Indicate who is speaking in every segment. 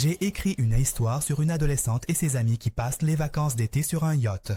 Speaker 1: J'ai écrit une histoire sur une adolescente et ses amis qui passent les vacances d'été sur un yacht.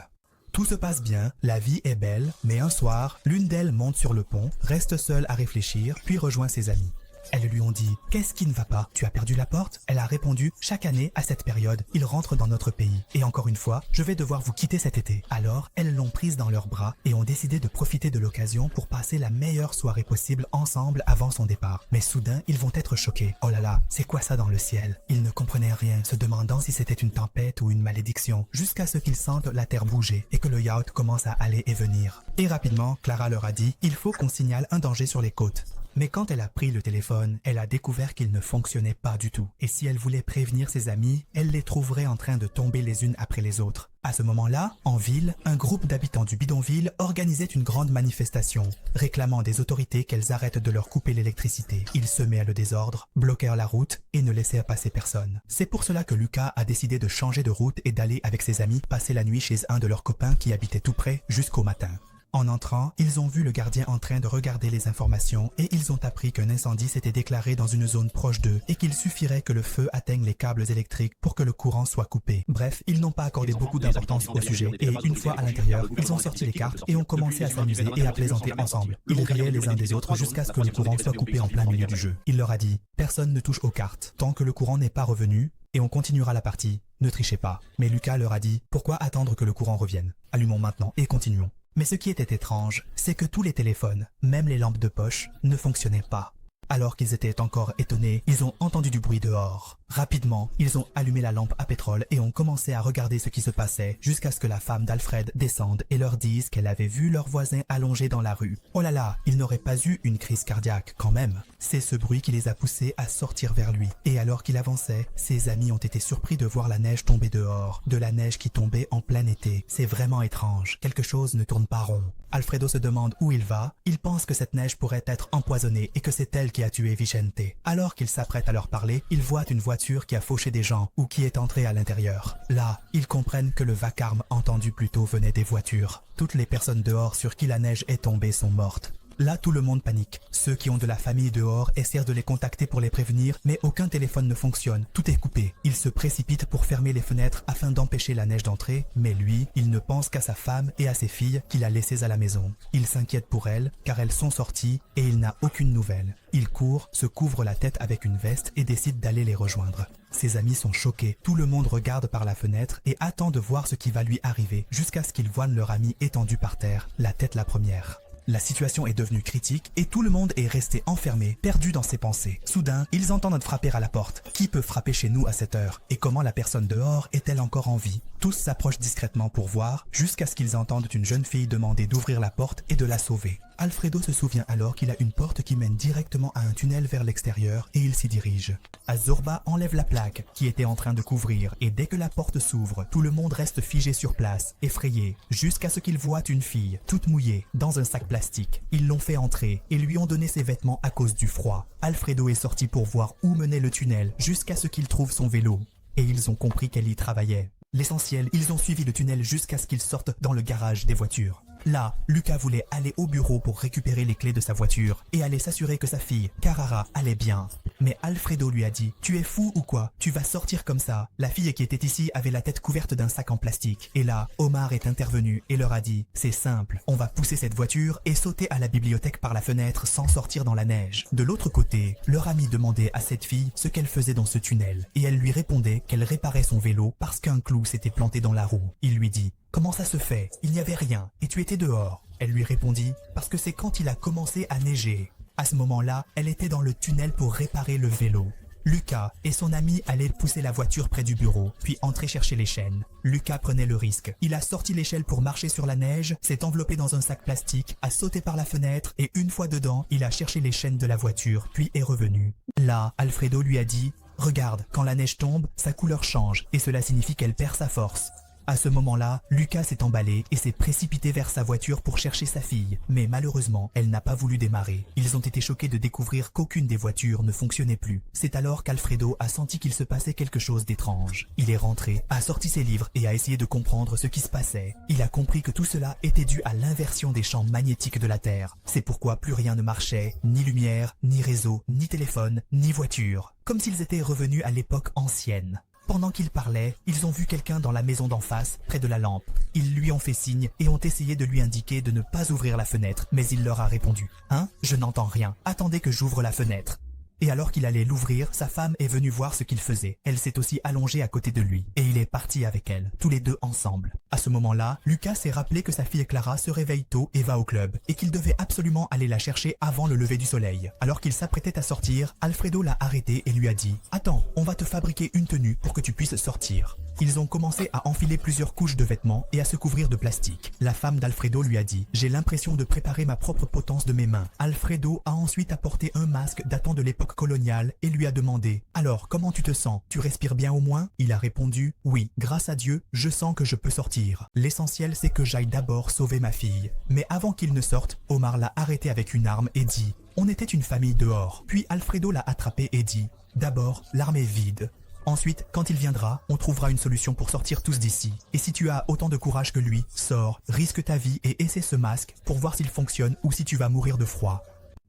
Speaker 1: Tout se passe bien, la vie est belle, mais un soir, l'une d'elles monte sur le pont, reste seule à réfléchir, puis rejoint ses amis. Elles lui ont dit « Qu'est-ce qui ne va pas? Tu as perdu la porte ?» Elle a répondu « Chaque année, à cette période, ils rentrent dans notre pays. Et encore une fois, je vais devoir vous quitter cet été. » Alors, elles l'ont prise dans leurs bras et ont décidé de profiter de l'occasion pour passer la meilleure soirée possible ensemble avant son départ. Mais soudain, ils vont être choqués. Oh là là, c'est quoi ça dans le ciel? Ils ne comprenaient rien, se demandant si c'était une tempête ou une malédiction, jusqu'à ce qu'ils sentent la terre bouger et que le yacht commence à aller et venir. Et rapidement, Clara leur a dit « Il faut qu'on signale un danger sur les côtes. » Mais quand elle a pris le téléphone, elle a découvert qu'il ne fonctionnait pas du tout. Et si elle voulait prévenir ses amis, elle les trouverait en train de tomber les unes après les autres. À ce moment-là, en ville, un groupe d'habitants du bidonville organisait une grande manifestation, réclamant des autorités qu'elles arrêtent de leur couper l'électricité. Ils semaient le désordre, bloquèrent la route et ne laissèrent passer personne. C'est pour cela que Lucas a décidé de changer de route et d'aller avec ses amis passer la nuit chez un de leurs copains qui habitait tout près jusqu'au matin. En entrant, ils ont vu le gardien en train de regarder les informations et ils ont appris qu'un incendie s'était déclaré dans une zone proche d'eux et qu'il suffirait que le feu atteigne les câbles électriques pour que le courant soit coupé. Bref, ils n'ont pas accordé beaucoup d'importance au sujet et une fois à l'intérieur, ils ont sorti les cartes et ont commencé à s'amuser et à plaisanter ensemble. Ils riaient les uns des autres jusqu'à ce que le courant soit coupé en plein milieu du jeu. Il leur a dit « Personne ne touche aux cartes tant que le courant n'est pas revenu et on continuera la partie. Ne trichez pas. » Mais Lucas leur a dit « Pourquoi attendre que le courant revienne? Allumons maintenant et continuons. » Mais ce qui était étrange, c'est que tous les téléphones, même les lampes de poche, ne fonctionnaient pas. Alors qu'ils étaient encore étonnés, ils ont entendu du bruit dehors. Rapidement, ils ont allumé la lampe à pétrole et ont commencé à regarder ce qui se passait jusqu'à ce que la femme d'Alfred descende et leur dise qu'elle avait vu leur voisin allongé dans la rue. Oh là là, il n'aurait pas eu une crise cardiaque quand même. C'est ce bruit qui les a poussés à sortir vers lui. Et alors qu'il avançait, ses amis ont été surpris de voir la neige tomber dehors. De la neige qui tombait en plein été. C'est vraiment étrange. Quelque chose ne tourne pas rond. Alfredo se demande où il va. Il pense que cette neige pourrait être empoisonnée et que c'est elle qui a tué Vicente. Alors qu'il s'apprête à leur parler, il voit une voiture qui a fauché des gens ou qui est entrée à l'intérieur. Là, ils comprennent que le vacarme entendu plus tôt venait des voitures. Toutes les personnes dehors sur qui la neige est tombée sont mortes. Là, tout le monde panique. Ceux qui ont de la famille dehors essaient de les contacter pour les prévenir, mais aucun téléphone ne fonctionne. Tout est coupé. Ils se précipitent pour fermer les fenêtres afin d'empêcher la neige d'entrer, mais lui, il ne pense qu'à sa femme et à ses filles qu'il a laissées à la maison. Il s'inquiète pour elles, car elles sont sorties et il n'a aucune nouvelle. Il court, se couvre la tête avec une veste et décide d'aller les rejoindre. Ses amis sont choqués. Tout le monde regarde par la fenêtre et attend de voir ce qui va lui arriver, jusqu'à ce qu'ils voient leur ami étendu par terre, la tête la première. La situation est devenue critique et tout le monde est resté enfermé, perdu dans ses pensées. Soudain, ils entendent frapper à la porte. Qui peut frapper chez nous à cette heure? Et comment la personne dehors est-elle encore en vie? Tous s'approchent discrètement pour voir, jusqu'à ce qu'ils entendent une jeune fille demander d'ouvrir la porte et de la sauver. Alfredo se souvient alors qu'il a une porte qui mène directement à un tunnel vers l'extérieur et il s'y dirige. Azorba enlève la plaque qui était en train de couvrir et dès que la porte s'ouvre, tout le monde reste figé sur place, effrayé, jusqu'à ce qu'ils voient une fille, toute mouillée, dans un sac plastique. Ils l'ont fait entrer et lui ont donné ses vêtements à cause du froid. Alfredo est sorti pour voir où menait le tunnel jusqu'à ce qu'il trouve son vélo. Et ils ont compris qu'elle y travaillait. L'essentiel, ils ont suivi le tunnel jusqu'à ce qu'ils sortent dans le garage des voitures. Là, Lucas voulait aller au bureau pour récupérer les clés de sa voiture et aller s'assurer que sa fille, Carrara, allait bien. Mais Alfredo lui a dit « Tu es fou ou quoi? Tu vas sortir comme ça ?» La fille qui était ici avait la tête couverte d'un sac en plastique. Et là, Omar est intervenu et leur a dit « C'est simple, on va pousser cette voiture et sauter à la bibliothèque par la fenêtre sans sortir dans la neige. » De l'autre côté, leur ami demandait à cette fille ce qu'elle faisait dans ce tunnel. Et elle lui répondait qu'elle réparait son vélo parce qu'un clou s'était planté dans la roue. Il lui dit « Comment ça se fait? Il n'y avait rien et tu étais dehors. » Elle lui répondit « Parce que c'est quand il a commencé à neiger. » À ce moment-là, elle était dans le tunnel pour réparer le vélo. Lucas et son ami allaient pousser la voiture près du bureau, puis entrer chercher les chaînes. Lucas prenait le risque. Il a sorti l'échelle pour marcher sur la neige, s'est enveloppé dans un sac plastique, a sauté par la fenêtre et une fois dedans, il a cherché les chaînes de la voiture, puis est revenu. Là, Alfredo lui a dit « Regarde, quand la neige tombe, sa couleur change et cela signifie qu'elle perd sa force. » À ce moment-là, Lucas s'est emballé et s'est précipité vers sa voiture pour chercher sa fille. Mais malheureusement, elle n'a pas voulu démarrer. Ils ont été choqués de découvrir qu'aucune des voitures ne fonctionnait plus. C'est alors qu'Alfredo a senti qu'il se passait quelque chose d'étrange. Il est rentré, a sorti ses livres et a essayé de comprendre ce qui se passait. Il a compris que tout cela était dû à l'inversion des champs magnétiques de la Terre. C'est pourquoi plus rien ne marchait, ni lumière, ni réseau, ni téléphone, ni voiture. Comme s'ils étaient revenus à l'époque ancienne. Pendant qu'ils parlaient, ils ont vu quelqu'un dans la maison d'en face, près de la lampe. Ils lui ont fait signe et ont essayé de lui indiquer de ne pas ouvrir la fenêtre, mais il leur a répondu « Hein? Je n'entends rien. Attendez que j'ouvre la fenêtre. » Et alors qu'il allait l'ouvrir, sa femme est venue voir ce qu'il faisait. Elle s'est aussi allongée à côté de lui. Et il est parti avec elle, tous les deux ensemble. À ce moment-là, Lucas s'est rappelé que sa fille Clara se réveille tôt et va au club. Et qu'il devait absolument aller la chercher avant le lever du soleil. Alors qu'il s'apprêtait à sortir, Alfredo l'a arrêté et lui a dit « Attends, on va te fabriquer une tenue pour que tu puisses sortir. » Ils ont commencé à enfiler plusieurs couches de vêtements et à se couvrir de plastique. La femme d'Alfredo lui a dit « J'ai l'impression de préparer ma propre potence de mes mains. » Alfredo a ensuite apporté un masque datant de l'époque coloniale et lui a demandé « Alors, comment tu te sens? Tu respires bien au moins ?» Il a répondu « Oui, grâce à Dieu, je sens que je peux sortir. L'essentiel, c'est que j'aille d'abord sauver ma fille. » Mais avant qu'il ne sorte, Omar l'a arrêté avec une arme et dit « On était une famille dehors. » Puis Alfredo l'a attrapé et dit « D'abord, l'arme est vide. Ensuite, quand il viendra, on trouvera une solution pour sortir tous d'ici. Et si tu as autant de courage que lui, sors, risque ta vie et essaie ce masque pour voir s'il fonctionne ou si tu vas mourir de froid. »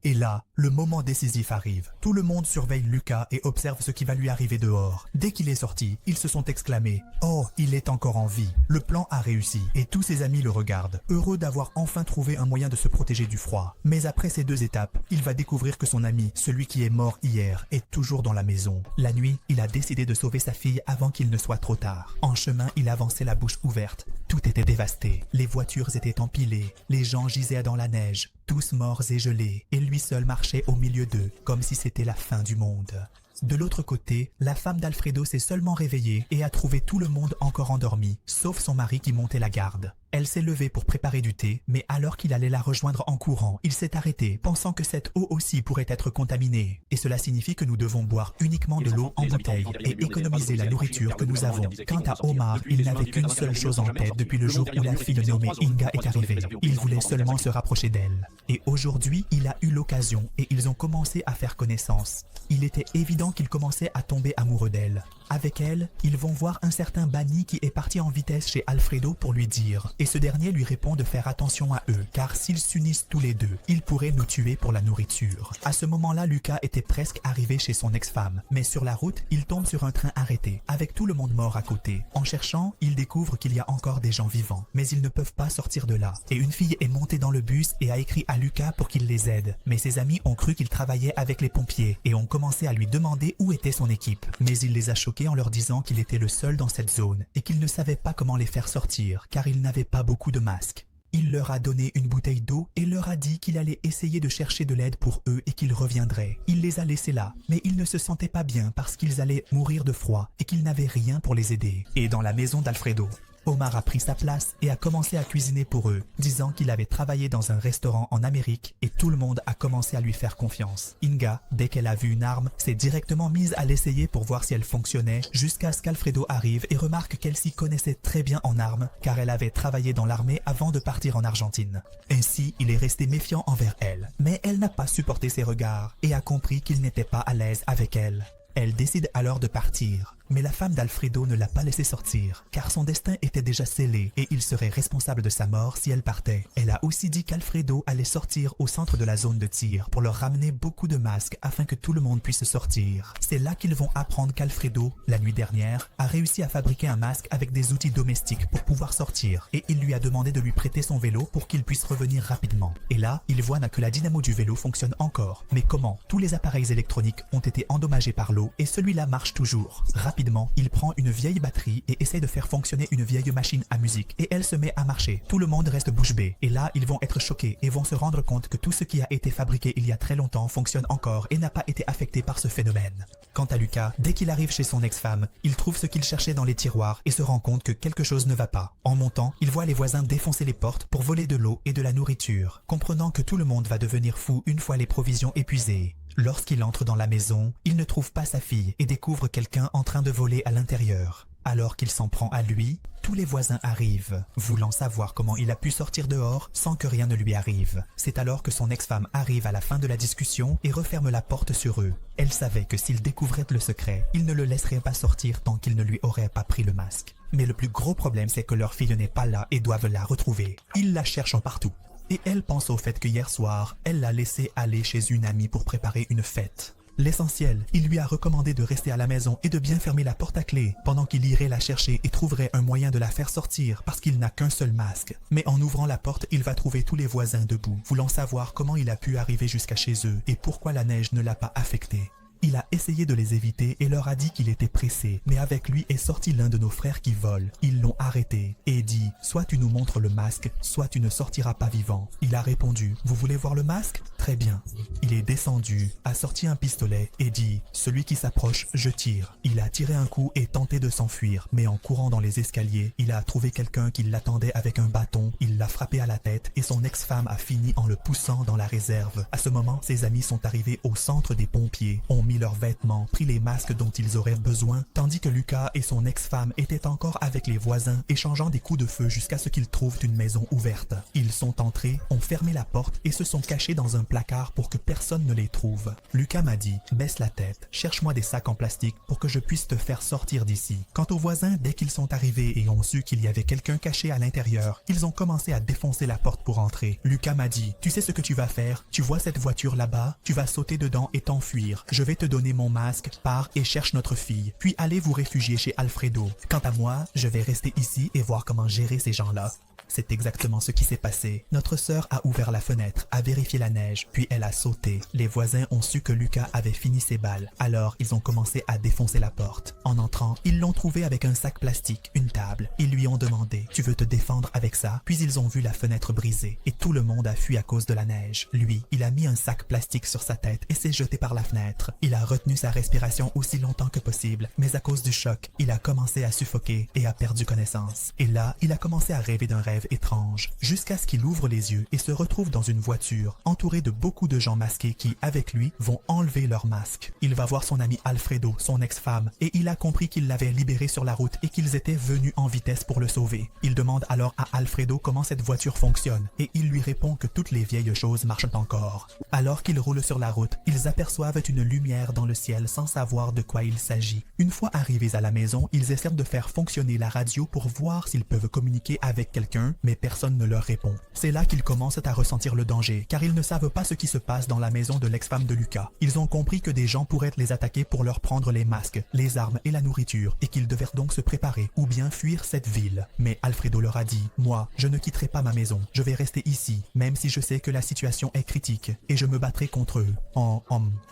Speaker 1: Et là, le moment décisif arrive. Tout le monde surveille Lucas et observe ce qui va lui arriver dehors. Dès qu'il est sorti, ils se sont exclamés « Oh, il est encore en vie. Le plan a réussi. » Et tous ses amis le regardent, heureux d'avoir enfin trouvé un moyen de se protéger du froid. Mais après ces deux étapes, il va découvrir que son ami, celui qui est mort hier, est toujours dans la maison. La nuit, il a décidé de sauver sa fille avant qu'il ne soit trop tard. En chemin, il avançait la bouche ouverte. Tout était dévasté. Les voitures étaient empilées. Les gens gisaient dans la neige, tous morts et gelés. Et lui seul marchait au milieu d'eux, comme si c'était la fin du monde. De l'autre côté, la femme d'Alfredo s'est seulement réveillée et a trouvé tout le monde encore endormi, sauf son mari qui montait la garde. Elle s'est levée pour préparer du thé, mais alors qu'il allait la rejoindre en courant, il s'est arrêté, pensant que cette eau aussi pourrait être contaminée. Et cela signifie que nous devons boire uniquement de l'eau en bouteille et économiser la nourriture que nous avons. Quant à Omar, il n'avait qu'une seule chose en tête depuis le jour où la fille nommée Inga est arrivée. Il voulait seulement se rapprocher d'elle. Et aujourd'hui, il a eu l'occasion et ils ont commencé à faire connaissance. Il était évident qu'il commençait à tomber amoureux d'elle. Avec elle, ils vont voir un certain Bani qui est parti en vitesse chez Alfredo pour lui dire. Et ce dernier lui répond de faire attention à eux, car s'ils s'unissent tous les deux, ils pourraient nous tuer pour la nourriture. À ce moment-là, Lucas était presque arrivé chez son ex-femme. Mais sur la route, il tombe sur un train arrêté, avec tout le monde mort à côté. En cherchant, il découvre qu'il y a encore des gens vivants, mais ils ne peuvent pas sortir de là. Et une fille est montée dans le bus et a écrit à Lucas pour qu'il les aide. Mais ses amis ont cru qu'il travaillait avec les pompiers et ont commencé à lui demander où était son équipe. Mais il les a choqués en leur disant qu'il était le seul dans cette zone et qu'il ne savait pas comment les faire sortir car il n'avait pas beaucoup de masques. Il leur a donné une bouteille d'eau et leur a dit qu'il allait essayer de chercher de l'aide pour eux et qu'il reviendrait. Il les a laissés là, mais ils ne se sentaient pas bien parce qu'ils allaient mourir de froid et qu'ils n'avaient rien pour les aider. Et dans la maison d'Alfredo, Omar a pris sa place et a commencé à cuisiner pour eux, disant qu'il avait travaillé dans un restaurant en Amérique et tout le monde a commencé à lui faire confiance. Inga, dès qu'elle a vu une arme, s'est directement mise à l'essayer pour voir si elle fonctionnait, jusqu'à ce qu'Alfredo arrive et remarque qu'elle s'y connaissait très bien en armes, car elle avait travaillé dans l'armée avant de partir en Argentine. Ainsi, il est resté méfiant envers elle. Mais elle n'a pas supporté ses regards et a compris qu'il n'était pas à l'aise avec elle. Elle décide alors de partir. Mais la femme d'Alfredo ne l'a pas laissé sortir, car son destin était déjà scellé et il serait responsable de sa mort si elle partait. Elle a aussi dit qu'Alfredo allait sortir au centre de la zone de tir pour leur ramener beaucoup de masques afin que tout le monde puisse sortir. C'est là qu'ils vont apprendre qu'Alfredo, la nuit dernière, a réussi à fabriquer un masque avec des outils domestiques pour pouvoir sortir et il lui a demandé de lui prêter son vélo pour qu'il puisse revenir rapidement. Et là, il voit que la dynamo du vélo fonctionne encore. Mais comment? Tous les appareils électroniques ont été endommagés par l'eau et celui-là marche toujours. Rapidement, il prend une vieille batterie et essaie de faire fonctionner une vieille machine à musique et elle se met à marcher. Tout le monde reste bouche bée et là, ils vont être choqués et vont se rendre compte que tout ce qui a été fabriqué il y a très longtemps fonctionne encore et n'a pas été affecté par ce phénomène. Quant à Lucas, dès qu'il arrive chez son ex-femme, il trouve ce qu'il cherchait dans les tiroirs et se rend compte que quelque chose ne va pas. En montant, il voit les voisins défoncer les portes pour voler de l'eau et de la nourriture, comprenant que tout le monde va devenir fou une fois les provisions épuisées. Lorsqu'il entre dans la maison, il ne trouve pas sa fille et découvre quelqu'un en train de voler à l'intérieur. Alors qu'il s'en prend à lui, tous les voisins arrivent, voulant savoir comment il a pu sortir dehors sans que rien ne lui arrive. C'est alors que son ex-femme arrive à la fin de la discussion et referme la porte sur eux. Elle savait que s'il découvrait le secret, il ne le laisserait pas sortir tant qu'il ne lui aurait pas pris le masque. Mais le plus gros problème, c'est que leur fille n'est pas là et doivent la retrouver. Ils la cherchent partout. Et elle pense au fait que hier soir, elle l'a laissé aller chez une amie pour préparer une fête. L'essentiel, il lui a recommandé de rester à la maison et de bien fermer la porte à clé pendant qu'il irait la chercher et trouverait un moyen de la faire sortir parce qu'il n'a qu'un seul masque. Mais en ouvrant la porte, il va trouver tous les voisins debout, voulant savoir comment il a pu arriver jusqu'à chez eux et pourquoi la neige ne l'a pas affecté. Il a essayé de les éviter et leur a dit qu'il était pressé, mais avec lui est sorti l'un de nos frères qui vole. Ils l'ont arrêté et dit « Soit tu nous montres le masque, soit tu ne sortiras pas vivant. » Il a répondu « Vous voulez voir le masque ? Très bien. » Il est descendu, a sorti un pistolet et dit « Celui qui s'approche, je tire. » Il a tiré un coup et tenté de s'enfuir, mais en courant dans les escaliers, il a trouvé quelqu'un qui l'attendait avec un bâton, il l'a frappé à la tête et son ex-femme a fini en le poussant dans la réserve. À ce moment, ses amis sont arrivés au centre des pompiers, ont mis leurs vêtements, pris les masques dont ils auraient besoin, tandis que Lucas et son ex-femme étaient encore avec les voisins, échangeant des coups de feu jusqu'à ce qu'ils trouvent une maison ouverte. Ils sont entrés, ont fermé la porte et se sont cachés dans un placard pour que personne ne les trouve. Lucas m'a dit « Baisse la tête, cherche-moi des sacs en plastique pour que je puisse te faire sortir d'ici. » Quant aux voisins, dès qu'ils sont arrivés et ont su qu'il y avait quelqu'un caché à l'intérieur, ils ont commencé à défoncer la porte pour entrer. Lucas m'a dit « Tu sais ce que tu vas faire? Tu vois cette voiture là-bas? Tu vas sauter dedans et t'enfuir. Je vais te donner mon masque, pars et cherche notre fille. Puis allez vous réfugier chez Alfredo. Quant à moi, je vais rester ici et voir comment gérer ces gens-là. » C'est exactement ce qui s'est passé. Notre sœur a ouvert la fenêtre, a vérifié la neige, puis elle a sauté. Les voisins ont su que Lucas avait fini ses balles. Alors, ils ont commencé à défoncer la porte. En entrant, ils l'ont trouvé avec un sac plastique, une table. Ils lui ont demandé « Tu veux te défendre avec ça ?» Puis ils ont vu la fenêtre brisée et tout le monde a fui à cause de la neige. Lui, il a mis un sac plastique sur sa tête et s'est jeté par la fenêtre. Il a retenu sa respiration aussi longtemps que possible, mais à cause du choc, il a commencé à suffoquer et a perdu connaissance. Et là, il a commencé à rêver d'un rêve étrange, jusqu'à ce qu'il ouvre les yeux et se retrouve dans une voiture, entouré de beaucoup de gens masqués qui, avec lui, vont enlever leur masque. Il va voir son ami Alfredo, son ex-femme, et il a compris qu'il l'avait libéré sur la route et qu'ils étaient venus en vitesse pour le sauver. Il demande alors à Alfredo comment cette voiture fonctionne, et il lui répond que toutes les vieilles choses marchent encore. Alors qu'ils roulent sur la route, ils aperçoivent une lumière dans le ciel sans savoir de quoi il s'agit. Une fois arrivés à la maison, ils essaient de faire fonctionner la radio pour voir s'ils peuvent communiquer avec quelqu'un, mais personne ne leur répond. C'est là qu'ils commencent à ressentir le danger, car ils ne savent pas ce qui se passe dans la maison de l'ex-femme de Lucas. Ils ont compris que des gens pourraient les attaquer pour leur prendre les masques, les armes et la nourriture, et qu'ils devaient donc se préparer, ou bien fuir cette ville. Mais Alfredo leur a dit « Moi, je ne quitterai pas ma maison, je vais rester ici, même si je sais que la situation est critique, et je me battrai contre eux. »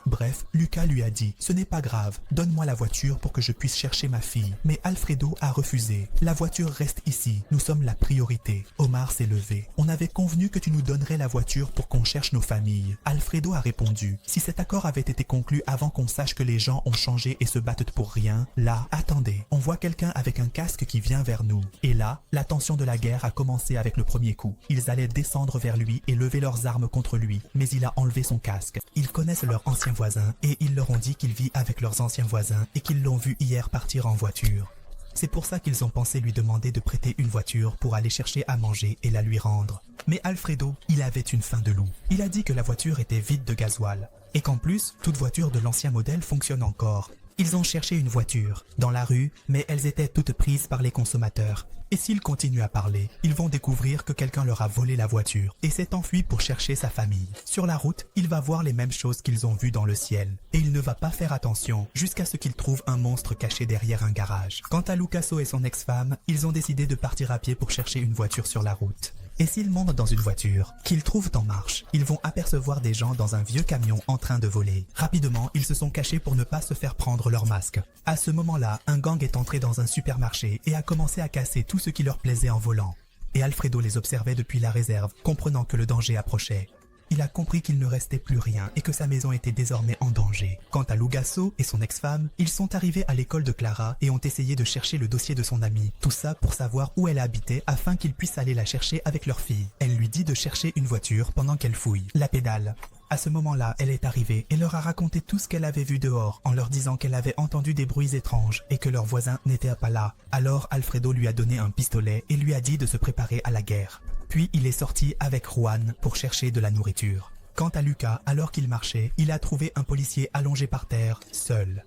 Speaker 1: Bref, Lucas lui a dit « Ce n'est pas grave, donne-moi la voiture pour que je puisse chercher ma fille. » Mais Alfredo a refusé. « La voiture reste ici, nous sommes la priorité. » Omar s'est levé. « On avait convenu que tu nous donnerais la voiture pour qu'on cherche nos familles. » Alfredo a répondu « Si cet accord avait été conclu avant qu'on sache que les gens ont changé et se battent pour rien, là, attendez, on voit quelqu'un avec un casque qui vient vers nous. » Et là, la tension de la guerre a commencé avec le premier coup. Ils allaient descendre vers lui et lever leurs armes contre lui, mais il a enlevé son casque. Ils connaissent leurs anciens voisins et ils leur ont dit qu'il vit avec leurs anciens voisins et qu'ils l'ont vu hier partir en voiture. C'est pour ça qu'ils ont pensé lui demander de prêter une voiture pour aller chercher à manger et la lui rendre. Mais Alfredo, il avait une faim de loup. Il a dit que la voiture était vide de gasoil et qu'en plus, toute voiture de l'ancien modèle fonctionne encore. Ils ont cherché une voiture dans la rue, mais elles étaient toutes prises par les consommateurs. Et s'ils continuent à parler, ils vont découvrir que quelqu'un leur a volé la voiture et s'est enfui pour chercher sa famille. Sur la route, il va voir les mêmes choses qu'ils ont vues dans le ciel. Et il ne va pas faire attention jusqu'à ce qu'il trouve un monstre caché derrière un garage. Quant à Lucaso et son ex-femme, ils ont décidé de partir à pied pour chercher une voiture sur la route. Et s'ils montent dans une voiture, qu'ils trouvent en marche, ils vont apercevoir des gens dans un vieux camion en train de voler. Rapidement, ils se sont cachés pour ne pas se faire prendre leur masque. À ce moment-là, un gang est entré dans un supermarché et a commencé à casser tout ce qui leur plaisait en volant. Et Alfredo les observait depuis la réserve, comprenant que le danger approchait. Il a compris qu'il ne restait plus rien et que sa maison était désormais en danger. Quant à Lugasso et son ex-femme, ils sont arrivés à l'école de Clara et ont essayé de chercher le dossier de son amie. Tout ça pour savoir où elle habitait afin qu'ils puissent aller la chercher avec leur fille. Elle lui dit de chercher une voiture pendant qu'elle fouille. La pédale. À ce moment-là, elle est arrivée et leur a raconté tout ce qu'elle avait vu dehors en leur disant qu'elle avait entendu des bruits étranges et que leurs voisins n'étaient pas là. Alors Alfredo lui a donné un pistolet et lui a dit de se préparer à la guerre. Puis il est sorti avec Juan pour chercher de la nourriture. Quant à Lucas, alors qu'il marchait, il a trouvé un policier allongé par terre, seul.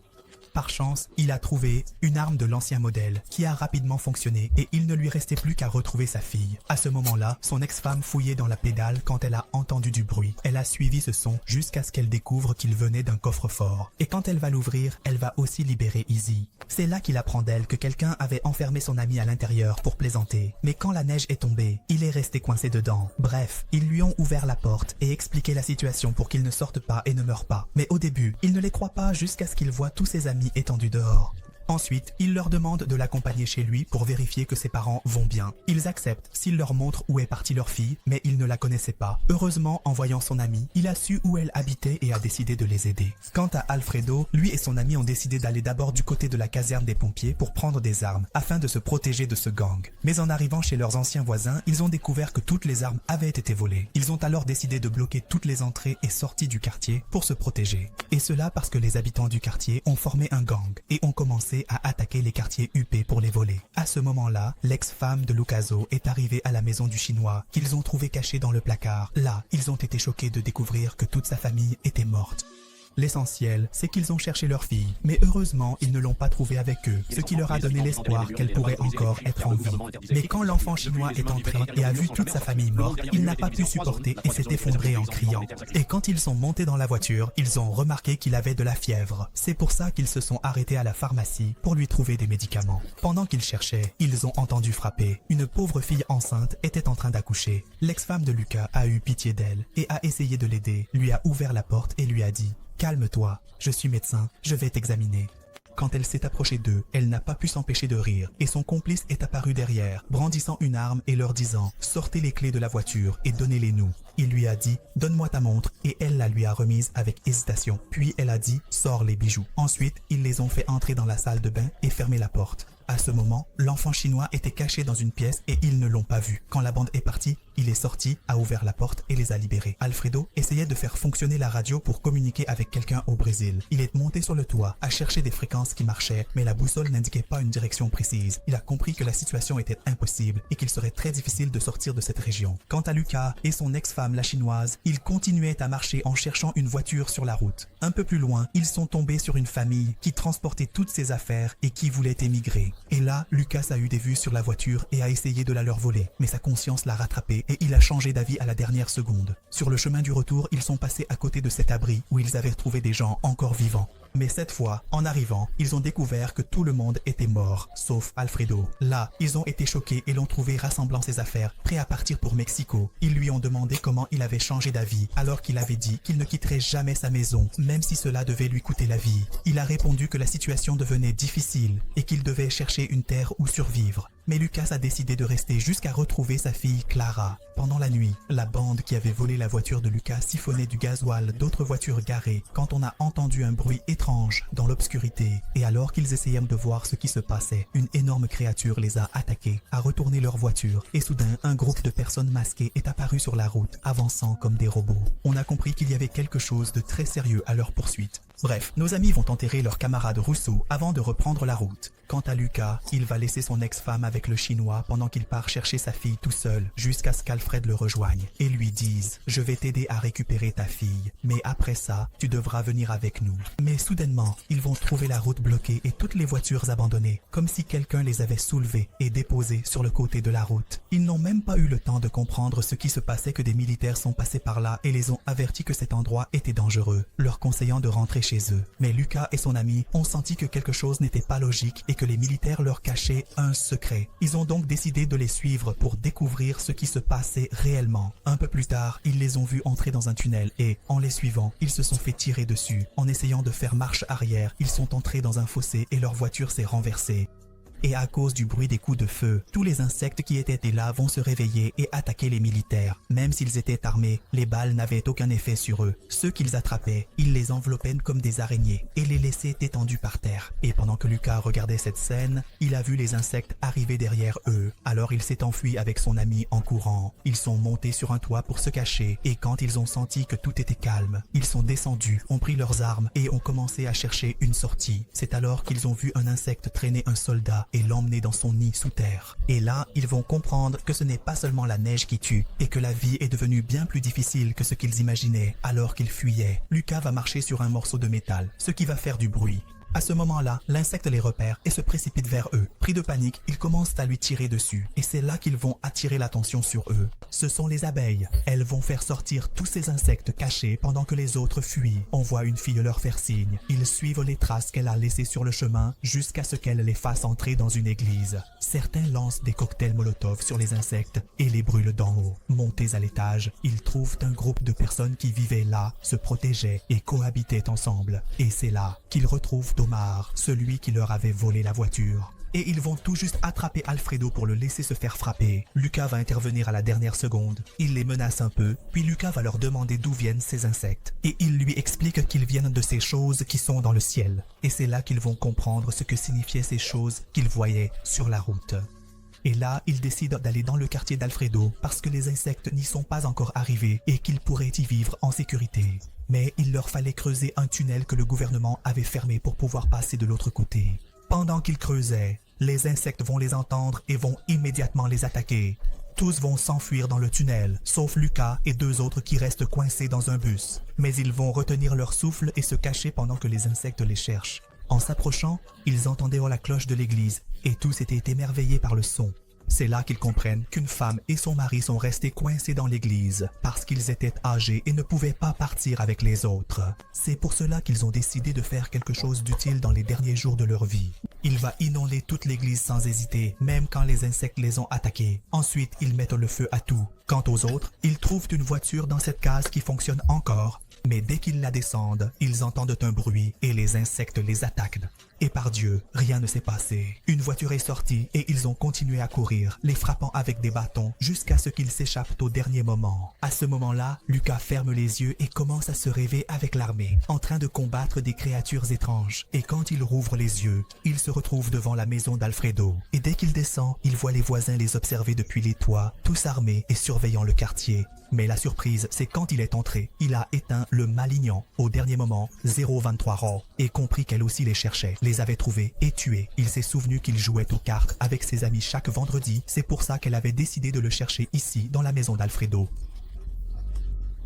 Speaker 1: Par chance, il a trouvé une arme de l'ancien modèle qui a rapidement fonctionné et il ne lui restait plus qu'à retrouver sa fille. À ce moment-là, son ex-femme fouillait dans la pédale quand elle a entendu du bruit. Elle a suivi ce son jusqu'à ce qu'elle découvre qu'il venait d'un coffre-fort. Et quand elle va l'ouvrir, elle va aussi libérer Izzy. C'est là qu'il apprend d'elle que quelqu'un avait enfermé son ami à l'intérieur pour plaisanter. Mais quand la neige est tombée, il est resté coincé dedans. Bref, ils lui ont ouvert la porte et expliqué la situation pour qu'il ne sorte pas et ne meure pas. Mais au début, il ne les croit pas jusqu'à ce qu'il voit tous ses amis étendus dehors. Ensuite, il leur demande de l'accompagner chez lui pour vérifier que ses parents vont bien. Ils acceptent s'il leur montre où est partie leur fille, mais ils ne la connaissaient pas. Heureusement, en voyant son ami, il a su où elle habitait et a décidé de les aider. Quant à Alfredo, lui et son ami ont décidé d'aller d'abord du côté de la caserne des pompiers pour prendre des armes, afin de se protéger de ce gang. Mais en arrivant chez leurs anciens voisins, ils ont découvert que toutes les armes avaient été volées. Ils ont alors décidé de bloquer toutes les entrées et sorties du quartier pour se protéger. Et cela parce que les habitants du quartier ont formé un gang et ont commencé à attaquer les quartiers huppés pour les voler. À ce moment-là, l'ex-femme de Lucaso est arrivée à la maison du Chinois qu'ils ont trouvé cachée dans le placard. Là, ils ont été choqués de découvrir que toute sa famille était morte. L'essentiel, c'est qu'ils ont cherché leur fille, mais heureusement, ils ne l'ont pas trouvée avec eux, ce qui leur a donné l'espoir qu'elle pourrait encore être en vie. Mais quand l'enfant chinois est entré et a vu toute sa famille morte, il n'a pas pu supporter et s'est effondré en criant. Et quand ils sont montés dans la voiture, ils ont remarqué qu'il avait de la fièvre. C'est pour ça qu'ils se sont arrêtés à la pharmacie pour lui trouver des médicaments. Pendant qu'ils cherchaient, ils ont entendu frapper. Une pauvre fille enceinte était en train d'accoucher. L'ex-femme de Lucas a eu pitié d'elle et a essayé de l'aider, lui a ouvert la porte et lui a dit « Calme-toi, je suis médecin, je vais t'examiner. » Quand elle s'est approchée d'eux, elle n'a pas pu s'empêcher de rire et son complice est apparu derrière, brandissant une arme et leur disant « Sortez les clés de la voiture et donnez-les-nous. » Il lui a dit « Donne-moi ta montre » et elle la lui a remise avec hésitation. Puis elle a dit « Sors les bijoux ». Ensuite, ils les ont fait entrer dans la salle de bain et fermer la porte. À ce moment, l'enfant chinois était caché dans une pièce et ils ne l'ont pas vu. Quand la bande est partie, il est sorti, a ouvert la porte et les a libérés. Alfredo essayait de faire fonctionner la radio pour communiquer avec quelqu'un au Brésil. Il est monté sur le toit, a cherché des fréquences qui marchaient, mais la boussole n'indiquait pas une direction précise. Il a compris que la situation était impossible et qu'il serait très difficile de sortir de cette région. Quant à Lucas et son ex-femme, la chinoise, ils continuaient à marcher en cherchant une voiture sur la route. Un peu plus loin, ils sont tombés sur une famille qui transportait toutes ses affaires et qui voulait émigrer. Et là, Lucas a eu des vues sur la voiture et a essayé de la leur voler, mais sa conscience l'a rattrapé et il a changé d'avis à la dernière seconde. Sur le chemin du retour, ils sont passés à côté de cet abri où ils avaient trouvé des gens encore vivants. Mais cette fois, en arrivant, ils ont découvert que tout le monde était mort, sauf Alfredo. Là, ils ont été choqués et l'ont trouvé rassemblant ses affaires, prêt à partir pour Mexico. Ils lui ont demandé comment il avait changé d'avis, alors qu'il avait dit qu'il ne quitterait jamais sa maison, même si cela devait lui coûter la vie. Il a répondu que la situation devenait difficile et qu'il devait chercher une terre où survivre. Mais Lucas a décidé de rester jusqu'à retrouver sa fille Clara. Pendant la nuit, la bande qui avait volé la voiture de Lucas siphonnait du gasoil d'autres voitures garées quand on a entendu un bruit étrange dans l'obscurité. Et alors qu'ils essayaient de voir ce qui se passait, une énorme créature les a attaqués, a retourné leur voiture et soudain, un groupe de personnes masquées est apparu sur la route, avançant comme des robots. On a compris qu'il y avait quelque chose de très sérieux à leur poursuite. Bref, nos amis vont enterrer leur camarade Rousseau avant de reprendre la route. Quant à Lucas, il va laisser son ex-femme avec le Chinois pendant qu'il part chercher sa fille tout seul jusqu'à ce qu'Alfred le rejoigne et lui dise « Je vais t'aider à récupérer ta fille, mais après ça, tu devras venir avec nous. » Mais soudainement, ils vont trouver la route bloquée et toutes les voitures abandonnées, comme si quelqu'un les avait soulevées et déposées sur le côté de la route. Ils n'ont même pas eu le temps de comprendre ce qui se passait que des militaires sont passés par là et les ont avertis que cet endroit était dangereux, leur conseillant de rentrer chez eux. Mais Lucas et son ami ont senti que quelque chose n'était pas logique et que les militaires leur cachaient un secret. Ils ont donc décidé de les suivre pour découvrir ce qui se passait réellement. Un peu plus tard, ils les ont vus entrer dans un tunnel et, en les suivant, ils se sont fait tirer dessus. En essayant de faire marche arrière, ils sont entrés dans un fossé et leur voiture s'est renversée. Et à cause du bruit des coups de feu, tous les insectes qui étaient là vont se réveiller et attaquer les militaires. Même s'ils étaient armés, les balles n'avaient aucun effet sur eux. Ceux qu'ils attrapaient, ils les enveloppaient comme des araignées et les laissaient étendus par terre. Et pendant que Lucas regardait cette scène, il a vu les insectes arriver derrière eux. Alors il s'est enfui avec son ami en courant. Ils sont montés sur un toit pour se cacher et quand ils ont senti que tout était calme, ils sont descendus, ont pris leurs armes et ont commencé à chercher une sortie. C'est alors qu'ils ont vu un insecte traîner un soldat et l'emmener dans son nid sous terre. Et là, ils vont comprendre que ce n'est pas seulement la neige qui tue et que la vie est devenue bien plus difficile que ce qu'ils imaginaient alors qu'ils fuyaient. Lucas va marcher sur un morceau de métal, ce qui va faire du bruit. À ce moment-là, l'insecte les repère et se précipite vers eux. Pris de panique, ils commencent à lui tirer dessus. Et c'est là qu'ils vont attirer l'attention sur eux. Ce sont les abeilles. Elles vont faire sortir tous ces insectes cachés pendant que les autres fuient. On voit une fille leur faire signe. Ils suivent les traces qu'elle a laissées sur le chemin jusqu'à ce qu'elle les fasse entrer dans une église. Certains lancent des cocktails Molotov sur les insectes et les brûlent d'en haut. Montés à l'étage, ils trouvent un groupe de personnes qui vivaient là, se protégeaient et cohabitaient ensemble. Et c'est là qu'ils retrouvent Omar, celui qui leur avait volé la voiture. Et ils vont tout juste attraper Alfredo pour le laisser se faire frapper. Lucas va intervenir à la dernière seconde. Il les menace un peu, puis Lucas va leur demander d'où viennent ces insectes. Et il lui explique qu'ils viennent de ces choses qui sont dans le ciel. Et c'est là qu'ils vont comprendre ce que signifiaient ces choses qu'ils voyaient sur la route. Et là, ils décident d'aller dans le quartier d'Alfredo parce que les insectes n'y sont pas encore arrivés et qu'ils pourraient y vivre en sécurité. Mais il leur fallait creuser un tunnel que le gouvernement avait fermé pour pouvoir passer de l'autre côté. Pendant qu'ils creusaient, les insectes vont les entendre et vont immédiatement les attaquer. Tous vont s'enfuir dans le tunnel, sauf Lucas et deux autres qui restent coincés dans un bus. Mais ils vont retenir leur souffle et se cacher pendant que les insectes les cherchent. En s'approchant, ils entendaient la cloche de l'église et tous étaient émerveillés par le son. C'est là qu'ils comprennent qu'une femme et son mari sont restés coincés dans l'église parce qu'ils étaient âgés et ne pouvaient pas partir avec les autres. C'est pour cela qu'ils ont décidé de faire quelque chose d'utile dans les derniers jours de leur vie. Il va inonder toute l'église sans hésiter, même quand les insectes les ont attaqués. Ensuite, ils mettent le feu à tout. Quant aux autres, ils trouvent une voiture dans cette case qui fonctionne encore. Mais dès qu'ils la descendent, ils entendent un bruit et les insectes les attaquent. Et par Dieu, rien ne s'est passé. Une voiture est sortie et ils ont continué à courir, les frappant avec des bâtons jusqu'à ce qu'ils s'échappent au dernier moment. À ce moment-là, Lucas ferme les yeux et commence à se rêver avec l'armée, en train de combattre des créatures étranges. Et quand il rouvre les yeux, il se retrouve devant la maison d'Alfredo. Et dès qu'il descend, il voit les voisins les observer depuis les toits, tous armés et surveillant le quartier. Mais la surprise, c'est quand il est entré, il a éteint le Malignan au dernier moment, 023 Raw, et compris qu'elle aussi les cherchait, les avait trouvés et tués. Il s'est souvenu qu'il jouait aux cartes avec ses amis chaque vendredi, c'est pour ça qu'elle avait décidé de le chercher ici, dans la maison d'Alfredo.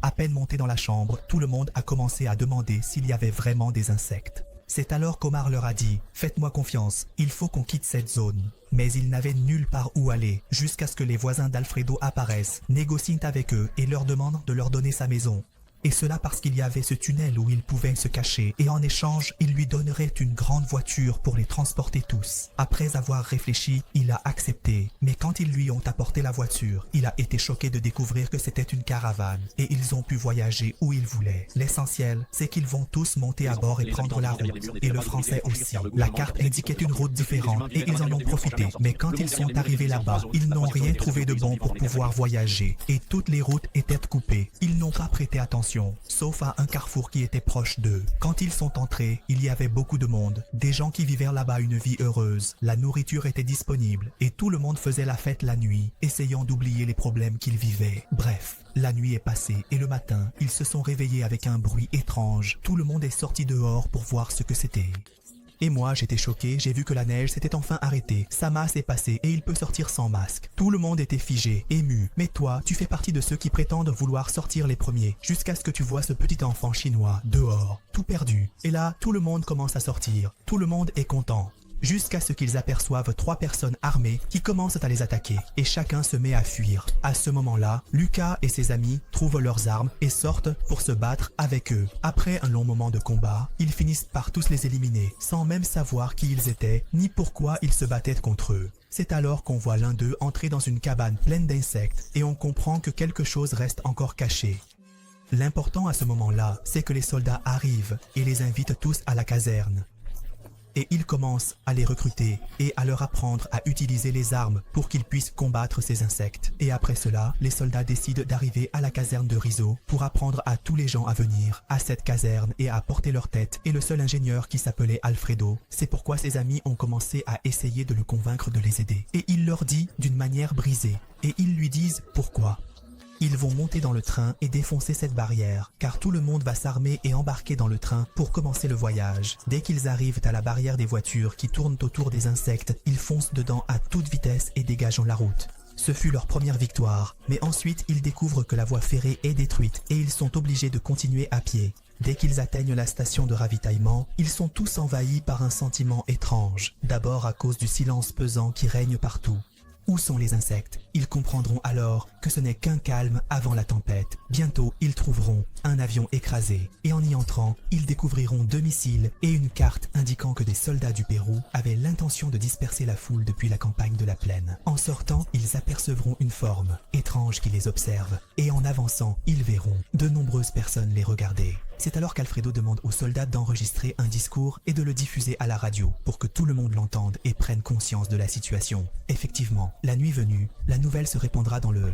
Speaker 1: À peine monté dans la chambre, tout le monde a commencé à demander s'il y avait vraiment des insectes. C'est alors qu'Omar leur a dit « Faites-moi confiance, il faut qu'on quitte cette zone ». Mais ils n'avaient nulle part où aller, jusqu'à ce que les voisins d'Alfredo apparaissent, négocient avec eux et leur demandent de leur donner sa maison. Et cela parce qu'il y avait ce tunnel où ils pouvaient se cacher et en échange, ils lui donneraient une grande voiture pour les transporter tous. Après avoir réfléchi, il a accepté. Mais quand ils lui ont apporté la voiture, il a été choqué de découvrir que c'était une caravane et ils ont pu voyager où ils voulaient. L'essentiel, c'est qu'ils vont tous monter à bord et prendre la route. Et le français aussi. La carte indiquait une route différente et ils en ont profité. Mais quand ils sont arrivés là-bas, ils n'ont rien trouvé de bon pour pouvoir voyager et toutes les routes étaient coupées. Ils n'ont pas prêté attention. Sauf à un carrefour qui était proche d'eux. Quand ils sont entrés, il y avait beaucoup de monde, des gens qui vivaient là-bas une vie heureuse. La nourriture était disponible et tout le monde faisait la fête la nuit, essayant d'oublier les problèmes qu'ils vivaient. Bref, la nuit est passée et le matin, ils se sont réveillés avec un bruit étrange. Tout le monde est sorti dehors pour voir ce que c'était. Et moi, j'étais choqué, j'ai vu que la neige s'était enfin arrêtée. Sa masse est passée et il peut sortir sans masque. Tout le monde était figé, ému. Mais toi, tu fais partie de ceux qui prétendent vouloir sortir les premiers. Jusqu'à ce que tu vois ce petit enfant chinois, dehors, tout perdu. Et là, tout le monde commence à sortir. Tout le monde est content. Jusqu'à ce qu'ils aperçoivent 3 personnes armées qui commencent à les attaquer et chacun se met à fuir. À ce moment-là, Lucas et ses amis trouvent leurs armes et sortent pour se battre avec eux. Après un long moment de combat, ils finissent par tous les éliminer sans même savoir qui ils étaient ni pourquoi ils se battaient contre eux. C'est alors qu'on voit l'un d'eux entrer dans une cabane pleine d'insectes et on comprend que quelque chose reste encore caché. L'important à ce moment-là, c'est que les soldats arrivent et les invitent tous à la caserne. et il commence à les recruter et à leur apprendre à utiliser les armes pour qu'ils puissent combattre ces insectes. Et après cela, les soldats décident d'arriver à la caserne de Rizzo pour apprendre à tous les gens à venir à cette caserne et à porter leur tête. Et le seul ingénieur qui s'appelait Alfredo, c'est pourquoi ses amis ont commencé à essayer de le convaincre de les aider. Et il leur dit d'une manière brisée, et ils lui disent pourquoi. Ils vont monter dans le train et défoncer cette barrière, car tout le monde va s'armer et embarquer dans le train pour commencer le voyage. Dès qu'ils arrivent à la barrière des voitures qui tournent autour des insectes, ils foncent dedans à toute vitesse et dégagent la route. Ce fut leur première victoire, mais ensuite ils découvrent que la voie ferrée est détruite et ils sont obligés de continuer à pied. Dès qu'ils atteignent la station de ravitaillement, ils sont tous envahis par un sentiment étrange, d'abord à cause du silence pesant qui règne partout. Où sont les insectes? Ils comprendront alors que ce n'est qu'un calme avant la tempête. Bientôt, ils trouveront un avion écrasé. Et en y entrant, ils découvriront 2 missiles et une carte indiquant que des soldats du Pérou avaient l'intention de disperser la foule depuis la campagne de la plaine. En sortant, ils apercevront une forme étrange qui les observe. Et en avançant, ils verront de nombreuses personnes les regarder. C'est alors qu'Alfredo demande aux soldats d'enregistrer un discours et de le diffuser à la radio pour que tout le monde l'entende et prenne conscience de la situation. Effectivement, la nuit venue, la nouvelle se répandra dans le...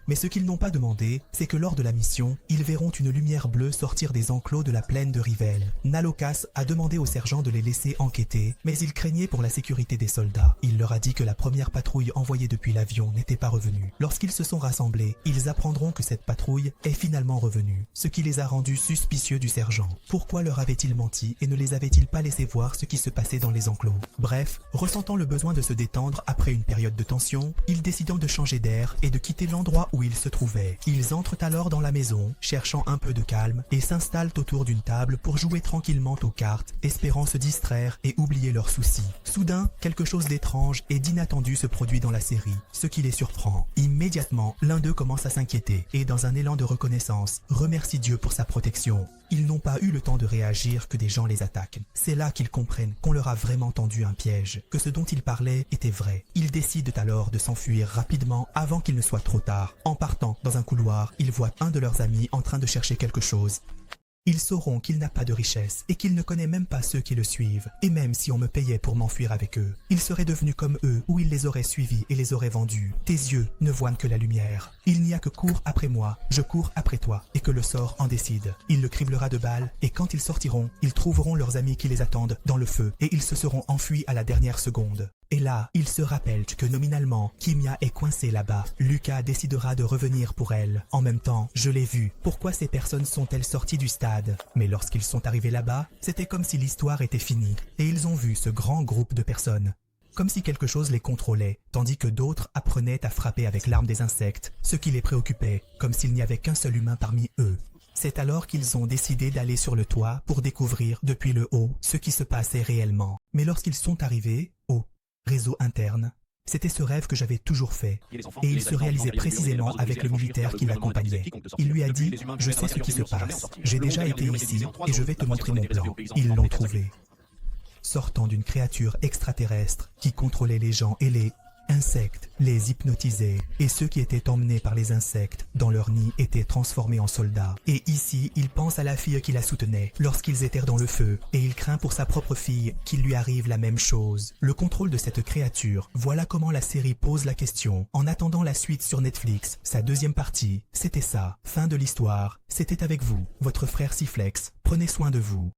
Speaker 1: Mais ce qu'ils n'ont pas demandé, c'est que lors de la mission, ils verront une lumière bleue sortir des enclos de la plaine de Rivelle. Nalokas a demandé au sergent de les laisser enquêter, mais il craignait pour la sécurité des soldats. Il leur a dit que la première patrouille envoyée depuis l'avion n'était pas revenue. Lorsqu'ils se sont rassemblés, ils apprendront que cette patrouille est finalement revenue, ce qui les a rendus suspicieux du sergent. Pourquoi leur avait-il menti et ne les avait-il pas laissé voir ce qui se passait dans les enclos? Bref, ressentant le besoin de se détendre après une période de tension, ils décident de changer d'air et de quitter l'endroit où ils se trouvaient. Ils entrent alors dans la maison, cherchant un peu de calme, et s'installent autour d'une table pour jouer tranquillement aux cartes, espérant se distraire et oublier leurs soucis. Soudain, quelque chose d'étrange et d'inattendu se produit dans la série, ce qui les surprend. Immédiatement, l'un d'eux commence à s'inquiéter et, dans un élan de reconnaissance, remercie Dieu pour sa protection. Ils n'ont pas eu le temps de réagir que des gens les attaquent. C'est là qu'ils comprennent qu'on leur a vraiment tendu un piège, que ce dont ils parlaient était vrai. Ils décident alors de s'enfuir rapidement avant qu'il ne soit trop tard. En partant dans un couloir, ils voient un de leurs amis en train de chercher quelque chose. Ils sauront qu'il n'a pas de richesse et qu'il ne connaît même pas ceux qui le suivent. Et même si on me payait pour m'enfuir avec eux, il serait devenu comme eux ou il les aurait suivis et les aurait vendus. Tes yeux ne voient que la lumière. Il n'y a que cours après moi, je cours après toi et que le sort en décide. Il le criblera de balles et quand ils sortiront, ils trouveront leurs amis qui les attendent dans le feu et ils se seront enfuis à la dernière seconde. Et là, ils se rappellent que nominalement, Kimia est coincée là-bas. Lucas décidera de revenir pour elle. En même temps, je l'ai vu. Pourquoi ces personnes sont-elles sorties du stade? Mais lorsqu'ils sont arrivés là-bas, c'était comme si l'histoire était finie. Et ils ont vu ce grand groupe de personnes. Comme si quelque chose les contrôlait, tandis que d'autres apprenaient à frapper avec l'arme des insectes, ce qui les préoccupait, comme s'il n'y avait qu'un seul humain parmi eux. C'est alors qu'ils ont décidé d'aller sur le toit pour découvrir depuis le haut ce qui se passait réellement. Mais lorsqu'ils sont arrivés, au réseau interne, c'était ce rêve que j'avais toujours fait, et il se réalisait précisément avec le militaire qui l'accompagnait. Il lui a dit « Je sais ce qui se passe, j'ai déjà été ici et je vais te montrer mon plan. » Ils l'ont trouvé. Sortant d'une créature extraterrestre qui contrôlait les gens et les insectes, les hypnotisait, et ceux qui étaient emmenés par les insectes dans leur nid étaient transformés en soldats. Et ici, il pense à la fille qui la soutenait lorsqu'ils étaient dans le feu, et il craint pour sa propre fille qu'il lui arrive la même chose. Le contrôle de cette créature, voilà comment la série pose la question. En attendant la suite sur Netflix, sa deuxième partie, c'était ça. Fin de l'histoire. C'était avec vous, votre frère Siflex. Prenez soin de vous.